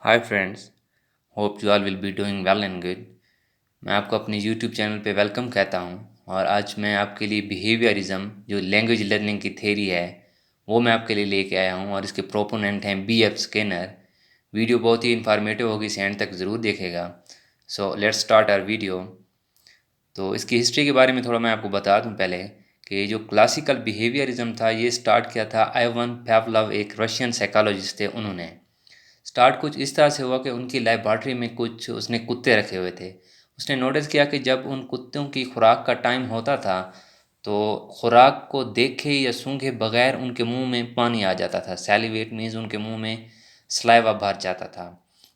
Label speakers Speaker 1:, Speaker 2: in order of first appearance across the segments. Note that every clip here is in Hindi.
Speaker 1: Hi friends, hope you all will be doing well and good. मैं आपको अपने यूट्यूब चैनल पे वेलकम कहता हूँ और आज मैं आपके लिए बिहेवियरिज्म जो लैंग्वेज लर्निंग की थ्योरी है वो मैं आपके लिए लेके आया हूँ और इसके प्रोपोनेंट हैं B.F. स्किनर। वीडियो बहुत ही इन्फॉर्मेटिव होगी, इसे एंड तक ज़रूर देखेगा। So let's start our video. तो इसकी हिस्ट्री के बारे में थोड़ा मैं आपको बता दूं पहले कि जो क्लासिकल बिहेवियरिज्म था ये स्टार्ट किया था आइवन पावलोव, एक रशियन साइकोलॉजिस्ट थे। उन्होंने स्टार्ट कुछ इस तरह से हुआ कि उनकी लेबॉर्ट्री में कुछ उसने कुत्ते रखे हुए थे। उसने नोटिस किया कि जब उन कुत्तों की खुराक का टाइम होता था तो खुराक को देखे या सूंघे बगैर उनके मुंह में पानी आ जाता था। सैलिवेट मीन्स उनके मुंह में सलाइवा भर जाता था।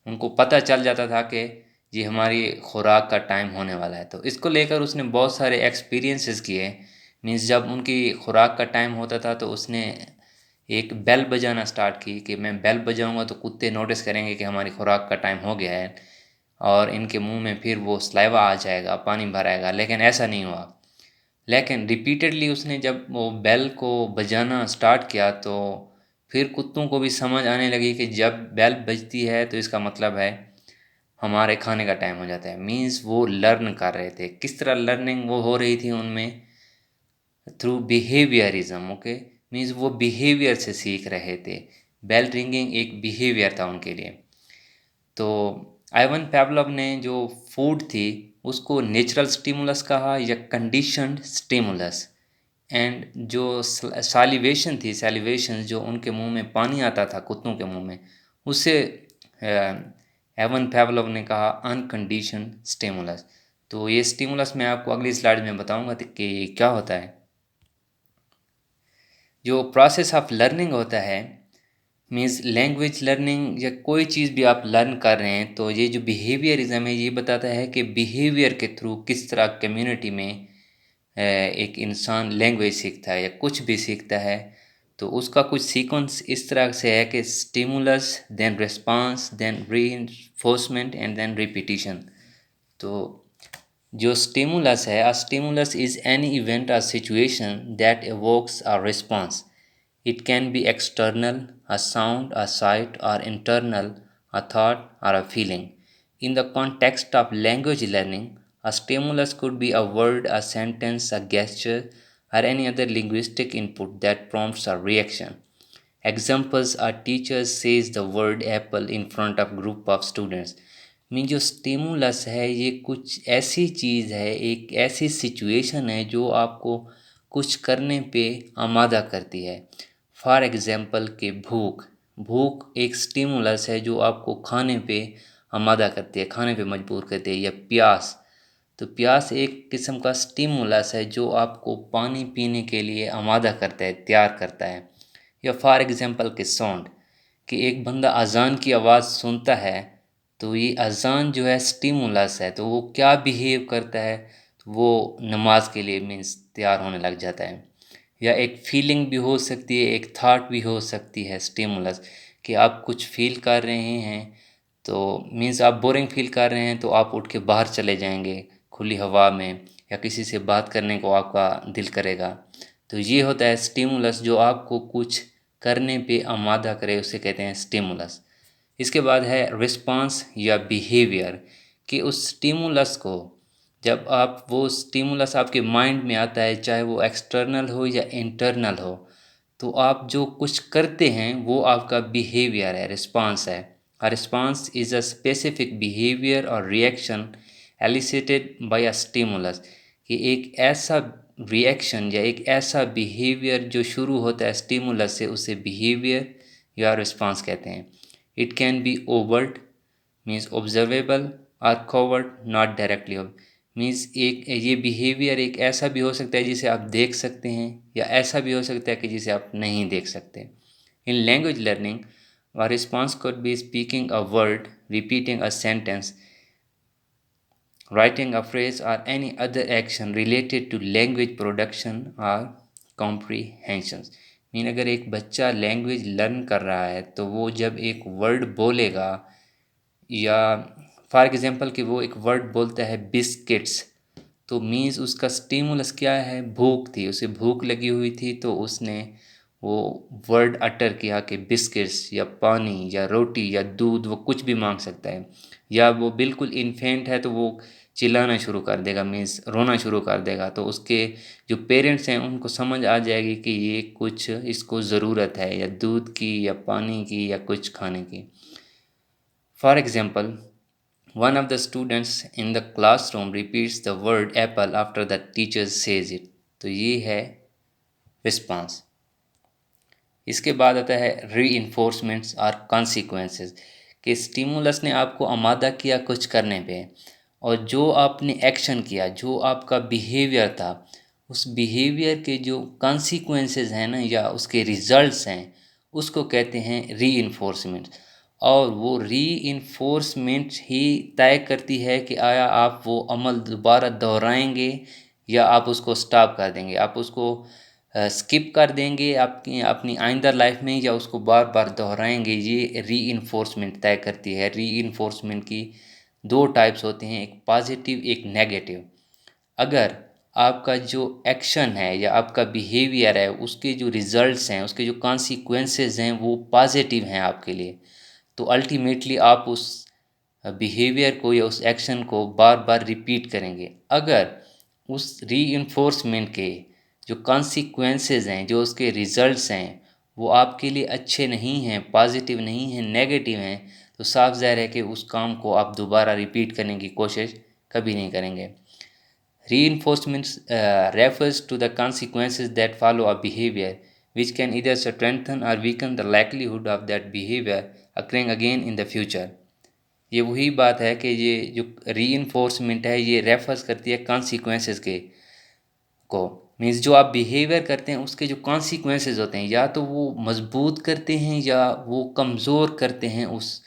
Speaker 1: उनको पता चल जाता था कि ये हमारी खुराक का टाइम होने वाला है। तो इसको लेकर उसने बहुत सारे एक्सपीरियंसेस किए। मीन्स जब उनकी खुराक का टाइम होता था तो उसने एक बेल बजाना स्टार्ट की कि मैं बेल बजाऊंगा तो कुत्ते नोटिस करेंगे कि हमारी खुराक का टाइम हो गया है और इनके मुंह में फिर वो सलाइवा आ जाएगा, पानी भर आएगा। लेकिन ऐसा नहीं हुआ। लेकिन रिपीटेडली उसने जब वो बेल को बजाना स्टार्ट किया तो फिर कुत्तों को भी समझ आने लगी कि जब बेल बजती है तो इसका मतलब है हमारे खाने का टाइम हो जाता है। मीन्स वो लर्न कर रहे थे। किस तरह लर्निंग वो हो रही थी उनमें? Through behaviourism. ओके, मीन्स वो बिहेवियर से सीख रहे थे। बेल रिंगिंग एक बिहेवियर था उनके लिए। तो आइवन पावलोव ने जो फूड थी उसको नेचुरल स्टिमुलस कहा या कंडीशनड स्टिमुलस। एंड जो सालिवेशन थी, सैलिवेशन जो उनके मुंह में पानी आता था कुत्तों के मुंह में, उसे एवन पावलोव ने कहा अनकंडीशन स्टिमुलस। तो ये स्टिमुलस मैं आपको अगली स्लाइड में बताऊंगा कि क्या होता है। जो प्रोसेस ऑफ लर्निंग होता है, मीन्स लैंग्वेज लर्निंग या कोई चीज़ भी आप लर्न कर रहे हैं तो ये जो बिहेवियरिज्म है ये बताता है कि बिहेवियर के थ्रू किस तरह कम्युनिटी में एक इंसान लैंग्वेज सीखता है या कुछ भी सीखता है। तो उसका कुछ सीक्वेंस इस तरह से है कि stimulus, then response, then reinforcement and then repetition. तो जो स्टिमुलस है, a stimulus is any event or situation that evokes a response. It can be external, a sound, a sight, or internal, a thought, or a feeling. In the context of language learning, a stimulus could be a word, a sentence, a gesture, or any other linguistic input that prompts a reaction. Examples are teachers says the word apple in front of group of students. Mean जो स्टिमुलस है ये कुछ ऐसी चीज़ है, एक ऐसी सिचुएशन है जो आपको कुछ करने पे आमादा करती है। फॉर एग्ज़ाम्पल कि भूख, भूख एक स्टिमुलस है जो आपको खाने पे आमादा करती है, खाने पे मजबूर करती है। या प्यास, तो प्यास एक किस्म का स्टिमुलस है जो आपको पानी पीने के लिए आमादा करता है, तैयार करता है। या फॉर एग्ज़ाम्पल कि साउंड, कि एक बंदा अजान की आवाज़ सुनता है तो ये अजान जो है स्टिमुलस है, तो वो क्या बिहेव करता है, तो वो नमाज के लिए मीन्स तैयार होने लग जाता है। या एक फीलिंग भी हो सकती है, एक थॉट भी हो सकती है स्टिमुलस, कि आप कुछ फील कर रहे हैं तो मीन्स आप बोरिंग फील कर रहे हैं तो आप उठ के बाहर चले जाएंगे खुली हवा में, या किसी से बात करने को आपका दिल करेगा। तो ये होता है स्टिमुलस जो आपको कुछ करने पे आमादा करे, उसे कहते हैं स्टिमुलस। इसके बाद है रिस्पांस या बिहेवियर, कि उस स्टिमुलस को जब आप वो स्टिमुलस आपके माइंड में आता है, चाहे वो एक्सटर्नल हो या इंटरनल हो, तो आप जो कुछ करते हैं वो आपका बिहेवियर है, रिस्पांस है। A response is a specific behavior or reaction elicited by a stimulus, कि एक ऐसा रिएक्शन या एक ऐसा बिहेवियर जो शुरू होता है स्टिमुलस से, उसे बिहेवियर या रिस्पांस कहते हैं। It can be overt means observable और कोवर्ट नॉट डायरेक्टली। मीन्स एक ये बिहेवियर एक ऐसा भी हो सकता है जिसे आप देख सकते हैं, या ऐसा भी हो सकता है कि जिसे आप नहीं देख सकते। In language learning a response could be speaking a word, repeating a sentence, writing a phrase, or any other action related to language production or comprehension. Mean अगर एक बच्चा लैंग्वेज लर्न कर रहा है तो वो जब एक वर्ड बोलेगा, या फॉर एग्जांपल कि वो एक वर्ड बोलता है बिस्किट्स, तो मीन्स उसका स्टिमुलस क्या है? भूख थी, उसे भूख लगी हुई थी तो उसने वो वर्ड अटर किया कि बिस्किट्स या पानी या रोटी या दूध, वो कुछ भी मांग सकता है। या वो बिल्कुल इन्फेंट है तो वो चिल्लाना शुरू कर देगा, मीन्स रोना शुरू कर देगा, तो उसके जो पेरेंट्स हैं उनको समझ आ जाएगी कि ये कुछ इसको ज़रूरत है, या दूध की या पानी की या कुछ खाने की। For example, one of the students in the classroom repeats the word Apple after the teacher says it. तो ये है रिस्पॉन्स। इसके बाद आता है री इन्फोर्समेंट्स और कॉन्सिक्वेंसेस, कि स्टिमुलस ने आपको आमादा किया कुछ करने पे, और जो आपने एक्शन किया, जो आपका बिहेवियर था, उस बिहेवियर के जो कॉन्सिक्वेंसेस हैं ना, या उसके रिजल्ट्स हैं, उसको कहते हैं री इन्फोर्समेंट। और वो री इन्फोर्समेंट ही तय करती है कि आया आप वो अमल दोबारा दोहराएंगे या आप उसको स्टॉप कर देंगे, आप उसको स्किप कर देंगे आपकी अपनी आइंदा लाइफ में, या उसको बार बार दोहराएंगे। ये री इन्फोर्समेंट तय करती है। री इन्फोर्समेंट की दो टाइप्स होते हैं, एक पॉजिटिव एक नेगेटिव। अगर आपका जो एक्शन है या आपका बिहेवियर है, उसके जो रिजल्ट्स हैं, उसके जो कॉन्सिक्वेंसेस हैं, वो पॉजिटिव हैं आपके लिए, तो अल्टीमेटली आप उस बिहेवियर को या उस एक्शन को बार बार रिपीट करेंगे। अगर उस री के जो कॉन्सिक्वेंसेस हैं, जो उसके रिजल्ट्स हैं, वो आपके लिए अच्छे नहीं हैं, पॉजिटिव नहीं हैं, नेगेटिव हैं, तो साफ ज़ाहिर है कि उस काम को आप दोबारा रिपीट करने की कोशिश कभी नहीं करेंगे। Reinforcement refers to the consequences that follow a behavior, which can either strengthen or weaken the likelihood of that behavior occurring again in the future। ये वही बात है कि ये जो रीइंफोर्समेंट है, ये रेफर्स करती है कॉन्सिक्वेंसेस के को। मीन्स जो आप बिहेवियर करते हैं उसके जो कॉन्सिक्वेंसेस होते हैं, या तो वो मजबूत करते हैं या वो कमज़ोर करते हैं उस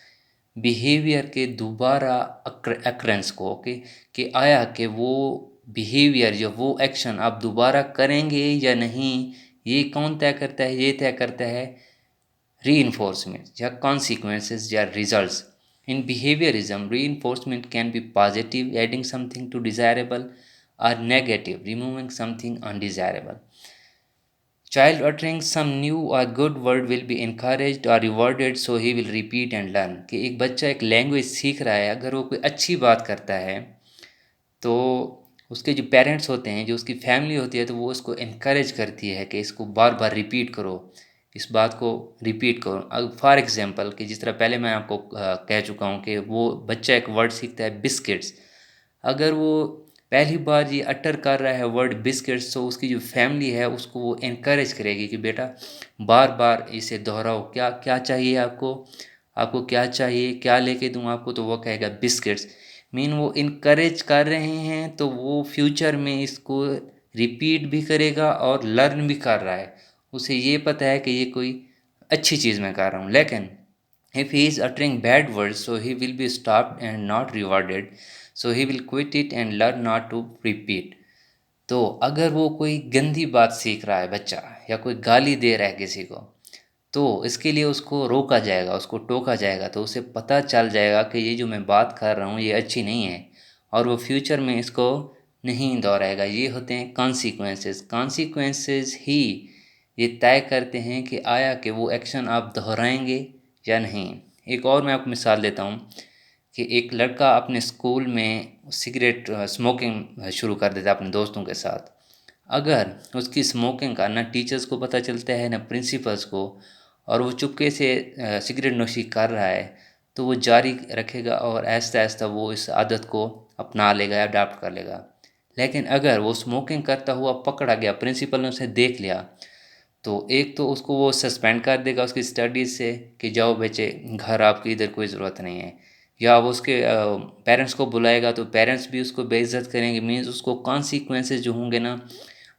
Speaker 1: बिहेवियर के दोबारा अक्रेंस को। ओके, कि आया कि वो बिहेवियर, जो वो एक्शन आप दोबारा करेंगे या नहीं, ये कौन तय करता है? ये तय करता है reinforcement या consequences या results। In behaviorism, reinforcement can be positive, adding something to desirable, or negative, removing something undesirable। Child uttering some new or good word will be encouraged or rewarded, so he will repeat and learn। कि एक बच्चा एक लैंग्वेज सीख रहा है, अगर वो कोई अच्छी बात करता है तो उसके जो पेरेंट्स होते हैं, जो उसकी फैमिली होती है, तो वो उसको इनक्रेज करती है कि इसको बार बार रिपीट करो, इस बात को रिपीट करो। अब फॉर एग्जांपल, कि जिस तरह पहले मैं आपको कह चुका हूँ कि वो बच्चा एक वर्ड सीखता है बिस्किट्स, अगर वो पहली बार ये अटर कर रहा है वर्ड बिस्किट्स, तो उसकी जो फैमिली है उसको वो इनक्रेज करेगी कि बेटा बार बार इसे दोहराओ, क्या क्या चाहिए आपको, आपको क्या चाहिए, क्या लेके दूँ आपको, तो वो कहेगा बिस्किट्स। मीन वो इनकरेज कर रहे हैं, तो वो फ्यूचर में इसको रिपीट भी करेगा और लर्न भी कर रहा है। उसे ये पता है कि ये कोई अच्छी चीज़ मैं कर रहा हूँ। लेकिन if he is uttering bad words, so he will be stopped and not rewarded, so he will quit it and learn not to repeat। तो अगर वो कोई गंदी बात सीख रहा है बच्चा, या कोई गाली दे रहा है किसी को, तो इसके लिए उसको रोका जाएगा, उसको टोका जाएगा, तो उसे पता चल जाएगा कि ये जो मैं बात कर रहा हूँ ये अच्छी नहीं है, और वो फ्यूचर में इसको नहीं दोहराएगा। ये होते हैं कॉन्सिक्वेंसेस। कॉन्सिक्वेंसेस ही ये तय करते हैं कि आया कि वो एक्शन आप दोहराएंगे या नहीं। एक और मैं आपको मिसाल देता हूँ कि एक लड़का अपने स्कूल में सिगरेट स्मोकिंग शुरू कर देता है अपने दोस्तों के साथ। अगर उसकी स्मोकिंग का ना टीचर्स को पता चलता है ना प्रिंसिपल्स को, और वो चुपके से सिगरेट नोशी कर रहा है, तो वो जारी रखेगा और आहिस्ता आहिस्ता वो इस आदत को अपना लेगा या अडाप्ट कर लेगा। लेकिन अगर वो स्मोकिंग करता हुआ पकड़ा गया, प्रिंसिपल ने उसे देख लिया, तो एक तो उसको वो सस्पेंड कर देगा उसकी स्टडीज़ से कि जाओ बच्चे घर, आपकी इधर कोई ज़रूरत नहीं है। या वो उसके पेरेंट्स को बुलाएगा तो पेरेंट्स भी उसको बेइज्जत करेंगे। मीन्स उसको कॉन्सिक्वेंसेस जो होंगे ना,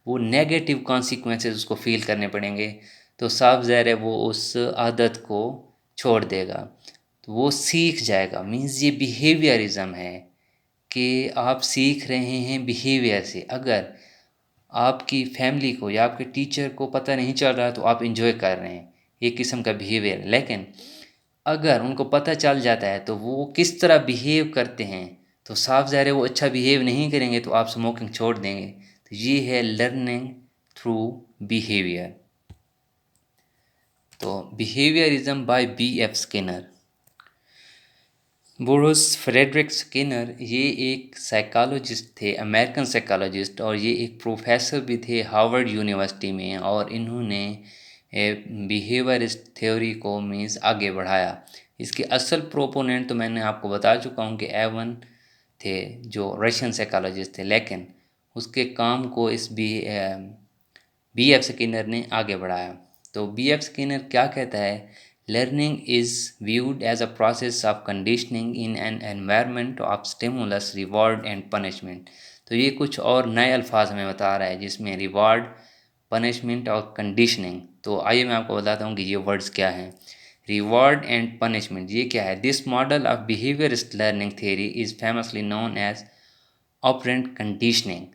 Speaker 1: वो नेगेटिव कॉन्सिक्वेंसेस उसको फील करने पड़ेंगे। तो साफ ज़ाहिर है वो उस आदत को छोड़ देगा, तो वो सीख जाएगा। मीन्स ये बिहेवियरिज्म है कि आप सीख रहे हैं बिहेवियर से। अगर आपकी फैमिली को या आपके टीचर को पता नहीं चल रहा तो आप इंजॉय कर रहे हैं, एक किस्म का बिहेवियर है। लेकिन अगर उनको पता चल जाता है तो वो किस तरह बिहेव करते हैं, तो साफ ज़ाहिर है वो अच्छा बिहेव नहीं करेंगे, तो आप स्मोकिंग छोड़ देंगे। तो ये है लर्निंग थ्रू बिहेवियर। तो behaviourism by B.F. Skinner. Bruce Frederick Skinner ये एक साइकोलॉजिस्ट थे, अमेरिकन साइकोलॉजिस्ट, और ये एक प्रोफेसर भी थे हार्वर्ड यूनिवर्सिटी में, और इन्होंने बिहेवियरिस्ट थ्योरी को मीन्स आगे बढ़ाया। इसके असल प्रोपोनेंट तो मैंने आपको बता चुका हूँ कि एवन थे जो रशियन साइकोलॉजिस्ट थे, लेकिन उसके काम को इस B.F. स्किनर ने आगे बढ़ाया। तो B.F. स्किनर क्या कहता है, learning is viewed as a process of conditioning in an environment of stimulus, reward and punishment. तो ये कुछ और नए अल्फाज में बता रहा है जिसमें रिवॉर्ड, पनिशमेंट और कंडीशनिंग। तो आइए मैं आपको बताता हूँ कि ये वर्ड्स क्या हैं। रिवॉर्ड एंड पनिशमेंट ये क्या है। This model of behaviourist learning theory is famously known as operant conditioning.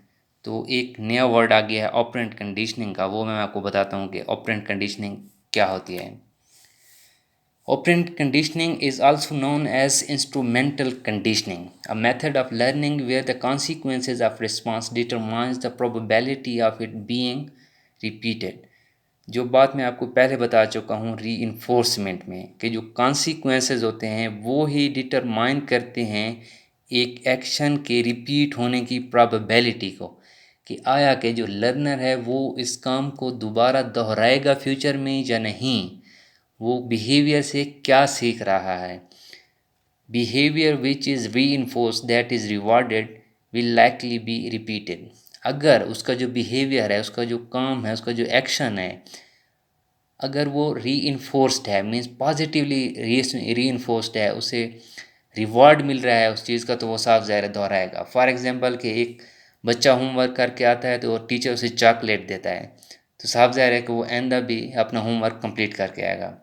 Speaker 1: तो एक नया वर्ड आ गया है ऑपरेंट कंडीशनिंग का, वो मैं आपको बताता हूँ कि ऑपरेंट कंडीशनिंग क्या होती है। Operant conditioning is also known as instrumental conditioning, a method of learning where the consequences of response determines the probability of it being repeated। जो बात मैं आपको पहले बता चुका हूँ रीइंफोर्समेंट में, कि जो कॉन्सिक्वेंसेस होते हैं वो ही डिटरमाइन करते हैं एक एक्शन के रिपीट होने की प्रोबेबिलिटी को, कि आया कि जो लर्नर है वो इस काम को दोबारा दोहराएगा फ्यूचर में या नहीं, वो बिहेवियर से क्या सीख रहा है। बिहेवियर विच इज़ री that is rewarded will likely be repeated. अगर उसका जो बिहेवियर है, उसका जो काम है, उसका जो एक्शन है, अगर वो री है, मीन्स पॉजिटिवली री है, उसे रिवॉर्ड मिल रहा है उस चीज़ का, तो वो साफ ज़ाहिर दोहराएगा। फॉर एग्जांपल कि एक बच्चा होमवर्क करके आता है तो टीचर उसे चॉकलेट देता है, तो साफ ज़ाहिर है कि वो आइंदा भी अपना होमवर्क कंप्लीट करके आएगा।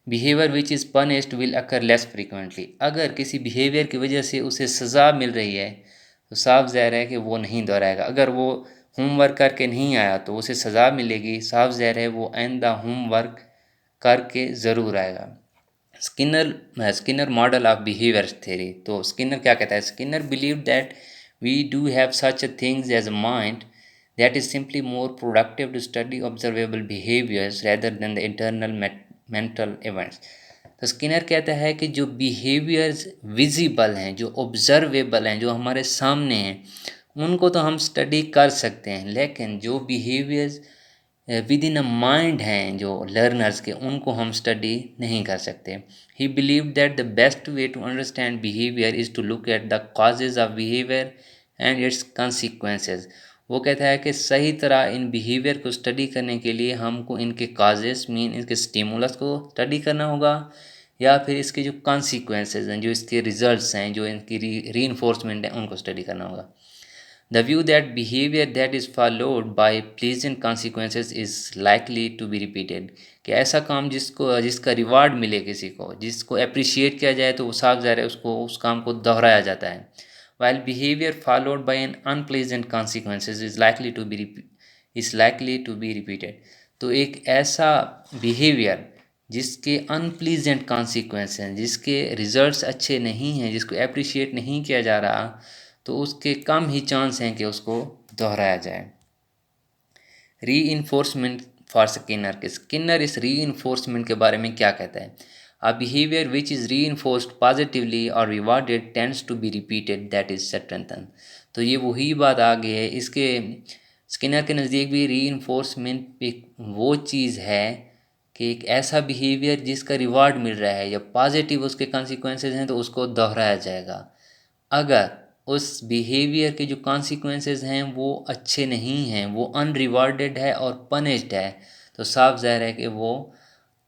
Speaker 1: Behaviour which is punished will occur less frequently. अगर किसी बिहेवियर की वजह से उसे सज़ा मिल रही है तो साफ ज़ाहिर है कि वो नहीं दोहराएगा। अगर वो होमवर्क करके नहीं आया तो उसे सज़ा मिलेगी, साफ ज़ाहिर है वो आइंदा होमवर्क करके ज़रूर आएगा। Skinner model of behaviour theory. तो स्किनर क्या कहता है, Skinner believe that we do have such a things as a mind that is simply more productive to study observable behaviours rather than the internal mental events. तो स्किनर कहता है कि जो बिहेवियर्स विजिबल हैं, जो ऑब्जर्वेबल हैं, जो हमारे सामने हैं, उनको तो हम स्टडी कर सकते हैं, लेकिन जो behaviours with in a mind हैं जो लर्नर्स के, उनको हम स्टडी नहीं कर सकते। He believe that the best way to understand behaviour is to look at the causes of behaviour and its consequences। वो कहता है कि सही तरह इन बिहेवियर को स्टडी करने के लिए हमको इनके काजेस मीन इनके स्टिमुलस को स्टडी करना होगा, या फिर इसके जो कॉन्सिक्वेंसेज हैं, जो इसके रिजल्ट्स हैं, जो इनकी री है, उनको स्टडी करना होगा। The view that behavior that is followed by pleasant consequences is likely to be repeated। कि ऐसा काम जिसका रिवार्ड मिले किसी को, जिसको अप्रिशिएट किया जाए, तो वो साफ ज़ाहिर है उसको उस काम को दोहराया जाता है। While behavior followed by an unpleasant consequences is likely to be repeated। तो एक ऐसा बिहेवियर जिसके अनप्लीजेंट कॉन्सिक्वेंस हैं, जिसके रिजल्ट्स अच्छे नहीं हैं, जिसको अप्रिशिएट नहीं किया जा रहा, तो उसके कम ही चांस हैं कि उसको दोहराया जाए। री इन्फोर्समेंट फॉर स्किनर के स्किनर इस री इन्फोर्समेंट के बारे में क्या कहता है। A behaviour which is reinforced positively और rewarded tends to be repeated that is strengthen. तो ये वही बात आ गई है, इसके स्किनर के नज़दीक भी री इन्फोर्समेंट एक वो चीज़ है कि एक ऐसा बिहेवियर जिसका रिवार्ड मिल रहा है या पॉजिटिव उसके कॉन्सिक्वेंसेज हैं, तो उसको दोहराया जाएगा। अगर उस बिहेवियर के जो कॉन्सिक्वेंसेस हैं वो अच्छे नहीं हैं, वो अनरिवार्डेड है और पनिश्ड है, तो साफ ज़ाहिर है कि वो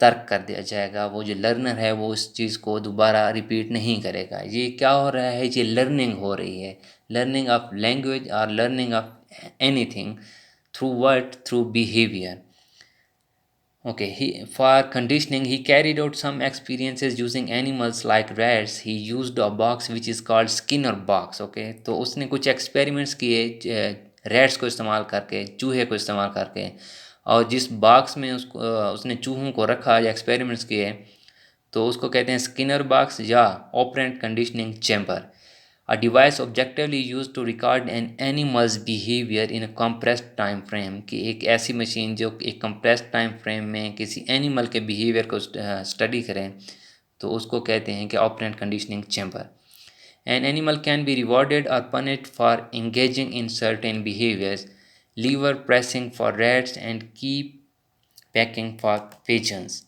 Speaker 1: तर्क कर दिया जाएगा। वो जो लर्नर है वो उस चीज़ को दोबारा रिपीट नहीं करेगा। ये क्या हो रहा है, ये लर्निंग हो रही है, लर्निंग ऑफ लैंग्वेज और learning of anything through word, through behaviour. Okay, for conditioning, he carried out some experiences using animals like rats. He used a box which is called Skinner box. Okay, तो उसने कुछ experiments किए rats को इस्तेमाल करके, चूहे को इस्तेमाल करके, और जिस बॉक्स में उसने चूहों को रखा या एक्सपेरिमेंट्स किए, तो उसको कहते हैं स्किनर बॉक्स या operant conditioning chamber. A device objectively used to record an animal's behavior in a compressed time frame, कि एक ऐसी मशीन जो एक compressed time frame में किसी एनिमल के बिहेवियर को स्टडी करें, तो उसको कहते हैं कि operant conditioning chamber. An animal can be rewarded or punished for engaging in certain behaviors, lever pressing for rats and key packing for pigeons.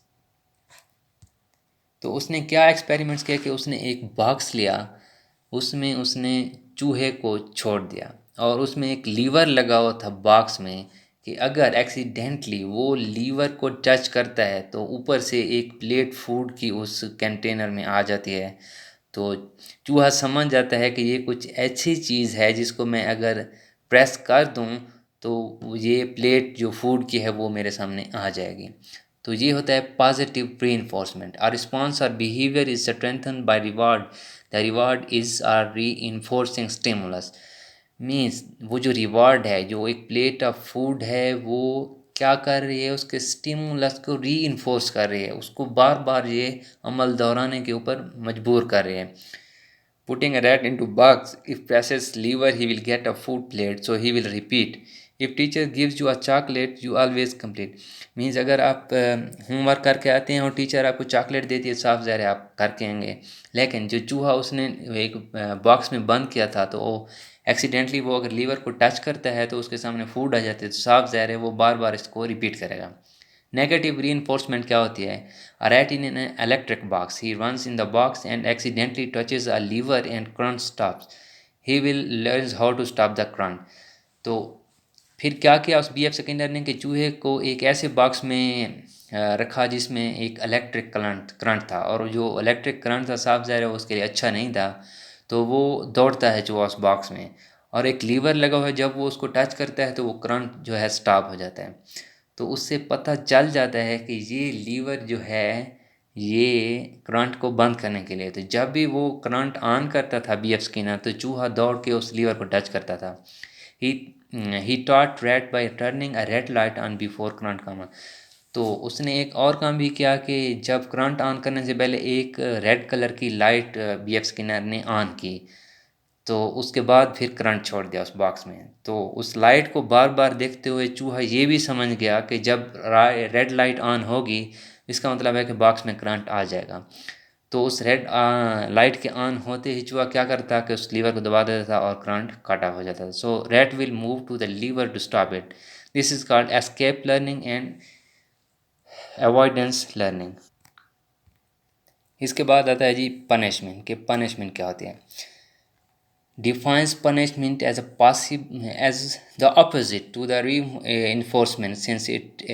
Speaker 1: तो उसने क्या एक्सपेरिमेंट्स किया कि उसने एक बॉक्स लिया, उसमें उसने चूहे को छोड़ दिया और उसमें एक लीवर लगा हुआ था बॉक्स में कि अगर एक्सीडेंटली वो लीवर को टच करता है तो ऊपर से एक प्लेट फूड की उस कंटेनर में आ जाती है. तो चूहा समझ जाता है कि ये कुछ ऐसी चीज़ है जिसको मैं अगर प्रेस कर दूं तो ये प्लेट जो फूड की है वो मेरे सामने आ जाएगी. तो ये होता है पॉजिटिव रीइंफोर्समेंट. आवर रिस्पॉन्स और behaviour is strengthen by reward. The reward is are reinforcing stimulus. Means वो जो रिवार्ड है, जो एक प्लेट ऑफ फूड है, वो क्या कर रही है, उसके स्टिमुलस को री इन्फोर्स कर रही है, उसको बार बार ये अमल दोहराने के ऊपर मजबूर कर रही है. Putting a rat into box, if presses lever he will get a food plate, so he will repeat. If teacher gives you a chocolate, you always complete. Means अगर आप होमवर्क करके आते हैं और टीचर आपको चॉकलेट देती है, साफ ज़ाहिर है आप करके आएंगे. लेकिन जो चूहा उसने एक बॉक्स में बंद किया था, तो वो एक्सीडेंटली वो अगर लीवर को टच करता है तो उसके सामने फूड आ जाती है, तो साफ ज़ाहिर है वो बार बार इसको रिपीट करेगा. नेगेटिव रीइंफोर्समेंट क्या होती है? A rat in an electric box. He runs in the box and accidentally touches a lever and current stops. He will learn how to stop the current. तो फिर क्या किया उस बी एफ सेकेंडर ने कि चूहे को एक ऐसे बॉक्स में रखा जिसमें एक इलेक्ट्रिक करंट था, और जो इलेक्ट्रिक करंट था साफ ज़ाहिर है उसके लिए अच्छा नहीं था. तो वो दौड़ता है चूहा उस बॉक्स में, और एक लीवर लगा हुआ है, जब वो उसको टच करता है तो वो करंट जो है स्टॉप हो जाता है. तो उससे पता चल जाता है कि ये लीवर जो है ये करंट को बंद करने के लिए. तो जब भी वो करंट ऑन करता था बी एफ स्किनर, तो चूहा दौड़ के उस लीवर को टच करता था. He he taught Red by turning a red light on before current come. तो उसने एक और काम भी किया कि जब करंट ऑन करने से पहले एक रेड कलर की लाइट बी एफ स्किनर ने ऑन की, तो उसके बाद फिर करंट छोड़ दिया उस बॉक्स में. तो उस लाइट को बार बार देखते हुए चूहा ये भी समझ गया कि जब रेड लाइट ऑन होगी इसका मतलब है कि बॉक्स में करंट आ जाएगा. तो उस रेड लाइट के ऑन होते ही चूहा क्या करता कि उस लीवर को दबा देता था और करंट कट ऑफ हो जाता था. So Red will move to the lever to stop it. This is called escape learning and avoidance learning. इसके बाद आता है जी पनिशमेंट, कि पनिशमेंट क्या होती है. Defines punishment as a passive as the opposite to the reinforcement, since it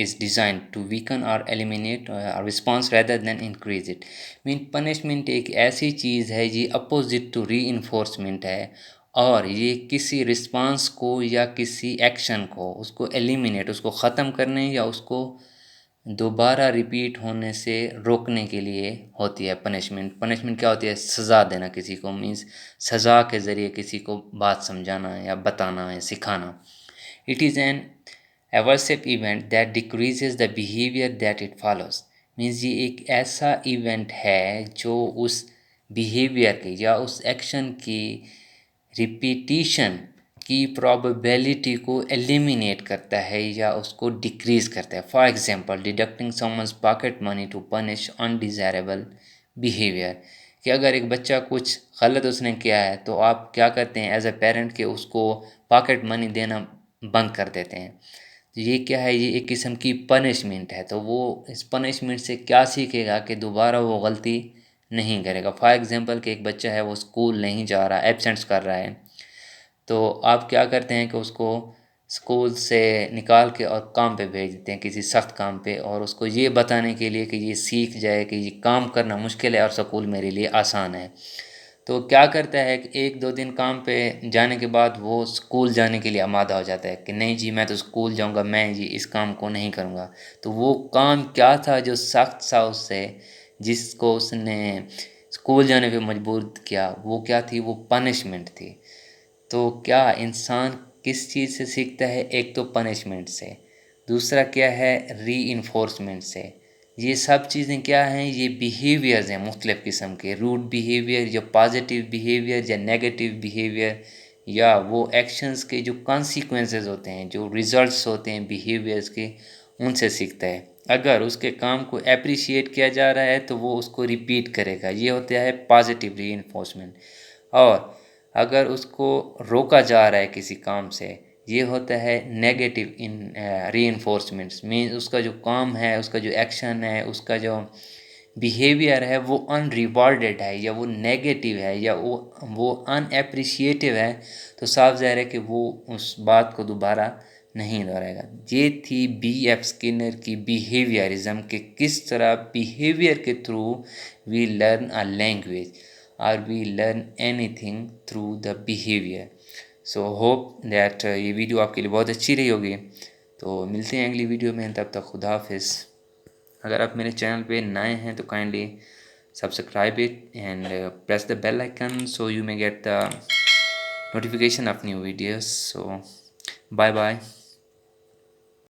Speaker 1: is designed to weaken or eliminate a response rather than increase it. Mean punishment एक ऐसी चीज़ है ये अपोजिट टू reinforcement है, और ये किसी रिस्पांस को या किसी एक्शन को उसको एलिमिनेट, उसको ख़त्म करने या उसको दोबारा रिपीट होने से रोकने के लिए होती है पनिशमेंट. पनिशमेंट क्या होती है? सज़ा देना किसी को. मीन्स सज़ा के ज़रिए किसी को बात समझाना या बताना या सिखाना. It is an aversive event that decreases the behaviour that it follows. Means ये एक ऐसा इवेंट है जो उस बिहेवियर की या उस एक्शन की रिपीटिशन की प्रोबेबिलिटी को एलिमिनेट करता है या उसको डिक्रीज़ करता है. For example, deducting someone's pocket money to punish undesirable behaviour. कि अगर एक बच्चा कुछ गलत उसने किया है तो आप क्या करते हैं एज अ पेरेंट कि उसको पॉकेट मनी देना बंद कर देते हैं. तो ये क्या है? ये एक किस्म की पनिशमेंट है. तो वो इस पनिशमेंट से क्या सीखेगा कि दोबारा वो गलती नहीं करेगा. फॉर एग्जांपल कि एक बच्चा है वो स्कूल नहीं जा रहा, एब्सेंट्स कर रहा है, तो आप क्या करते हैं कि उसको स्कूल से निकाल के और काम पे भेज देते हैं, किसी सख्त काम पे, और उसको ये बताने के लिए कि ये सीख जाए कि ये काम करना मुश्किल है और स्कूल मेरे लिए आसान है. तो क्या करता है कि एक दो दिन काम पे जाने के बाद वो स्कूल जाने के लिए आमादा हो जाता है कि नहीं जी मैं तो स्कूल जाऊंगा, मैं जी इस काम को नहीं करूंगा. तो वो काम क्या था जो सख्त सा उससे, जिसको उसने स्कूल जाने पे मजबूर किया, वो क्या थी? वो पनिशमेंट थी. तो क्या इंसान किस चीज़ से सीखता है? एक तो पनिशमेंट से, दूसरा क्या है? रीइंफोर्समेंट से. ये सब चीज़ें क्या हैं, ये बिहेवियर्स हैं मुख्तलिफ़ किस्म के, रूट बिहेवियर या पॉजिटिव बिहेवियर या नेगेटिव बिहेवियर, या वो एक्शंस के जो कॉन्सिक्वेंसेस होते हैं, जो रिजल्ट्स होते हैं बिहेवियर्स के, उनसे सीखता है। अगर उसके काम को अप्रिशिएट किया जा रहा है तो वो उसको रिपीट करेगा, ये होता है पॉजिटिव रीइंफोर्समेंट। और अगर उसको रोका जा रहा है किसी काम से, ये होता है नेगेटिव इन रीइंफोर्समेंट्स। मीन्स उसका जो काम है, उसका जो एक्शन है, उसका जो बिहेवियर है वो अनरिवॉर्डेड है, या वो नेगेटिव है, या वो अनएप्रिशिएटिव है, तो साफ ज़ाहिर है कि वो उस बात को दोबारा नहीं दोहराएगा। ये थी बी एफ स्किनर की बिहेवियरिज्म, के किस तरह बिहेवियर के through we learn a language और we learn anything through the behaviour. So hope that ये वीडियो आपके लिए बहुत अच्छी रही होगी। तो मिलते हैं अगली वीडियो में, तब तक खुदा हाफिज़। अगर आप मेरे चैनल पे नए हैं तो kindly subscribe it and press the bell icon so you may get the notification of new videos. So bye bye.